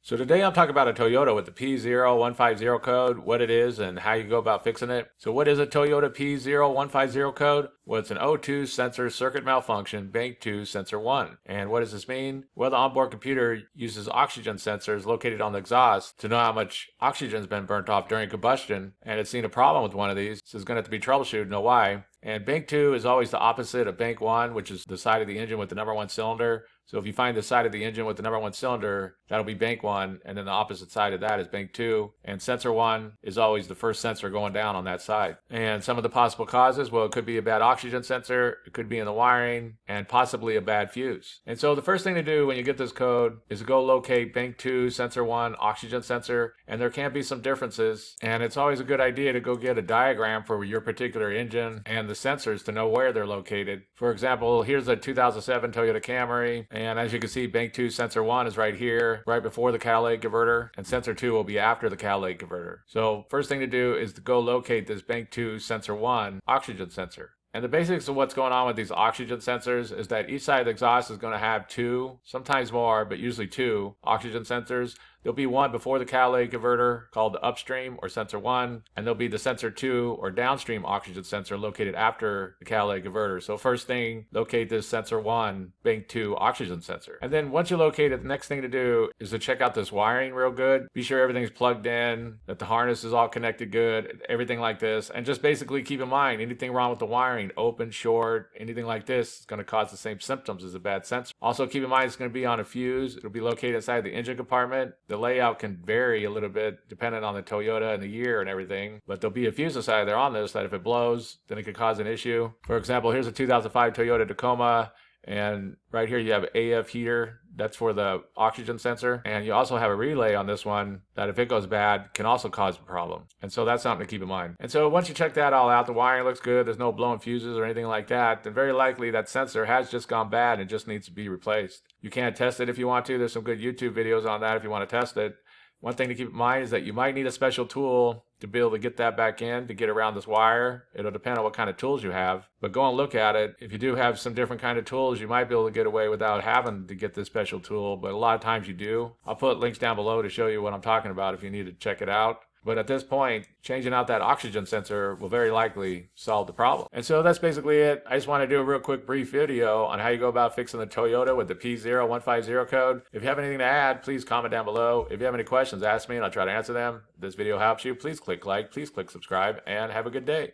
So today I'm talking about a Toyota with the P0150 code, what it is, and how you go about fixing it. So what is a Toyota P0150 code? Well, it's an O2 sensor circuit malfunction, bank 2 sensor 1. And what does this mean? Well, the onboard computer uses oxygen sensors located on the exhaust to know how much oxygen's been burnt off during combustion, and it's seen a problem with one of these, so it's going to have to be troubleshooted, know why. And bank 2 is always the opposite of bank 1, which is the side of the engine with the number 1 cylinder. So if you find the side of the engine with the number 1 cylinder, that'll be bank 1, and then the opposite side of that is bank 2. And sensor 1 is always the first sensor going down on that side. And some of the possible causes, well, it could be a bad oxygen sensor, it could be in the wiring, and possibly a bad fuse. And so the first thing to do when you get this code is to go locate bank 2, sensor 1, oxygen sensor, and there can be some differences. And it's always a good idea to go get a diagram for your particular engine and the sensors to know where they're located. For example, here's a 2007 Toyota Camry. And as you can see, bank 2 sensor 1 is right here, right before the catalytic converter, and sensor 2 will be after the catalytic converter. So first thing to do is to go locate this bank 2 sensor 1 oxygen sensor. And the basics of what's going on with these oxygen sensors is that each side of the exhaust is going to have 2, sometimes more, but usually 2 oxygen sensors. There'll be one before the catalytic converter called the upstream or sensor 1, and there'll be the sensor 2 or downstream oxygen sensor located after the catalytic converter. So first thing, locate this sensor 1, bank 2 oxygen sensor. And then once you locate it, the next thing to do is to check out this wiring real good. Be sure everything's plugged in, that the harness is all connected good, everything like this. And just basically keep in mind, anything wrong with the wiring, open, short, anything like this is going to cause the same symptoms as a bad sensor. Also keep in mind it's going to be on a fuse. It'll be located inside the engine compartment. The layout can vary a little bit depending on the Toyota and the year and everything, but there'll be a fuse inside there on this that if it blows, then it could cause an issue. For example, here's a 2005 Toyota Tacoma, and right here you have AF heater. That's for the oxygen sensor. And you also have a relay on this one that if it goes bad can also cause a problem. And so that's something to keep in mind. And so once you check that all out, the wiring looks good, there's no blown fuses or anything like that, then very likely that sensor has just gone bad and just needs to be replaced. You can test it if you want to. There's some good YouTube videos on that if you want to test it. One thing to keep in mind is that you might need a special tool to be able to get that back in, to get around this wire. It'll depend on what kind of tools you have, but go and look at it. If you do have some different kind of tools, you might be able to get away without having to get this special tool, but a lot of times you do. I'll put links down below to show you what I'm talking about if you need to check it out. But at this point, changing out that oxygen sensor will very likely solve the problem. And so that's basically it. I just want to do a real quick brief video on how you go about fixing the Toyota with the P0150 code. If you have anything to add, please comment down below. If you have any questions, ask me and I'll try to answer them. If this video helps you, please click like, please click subscribe, and have a good day.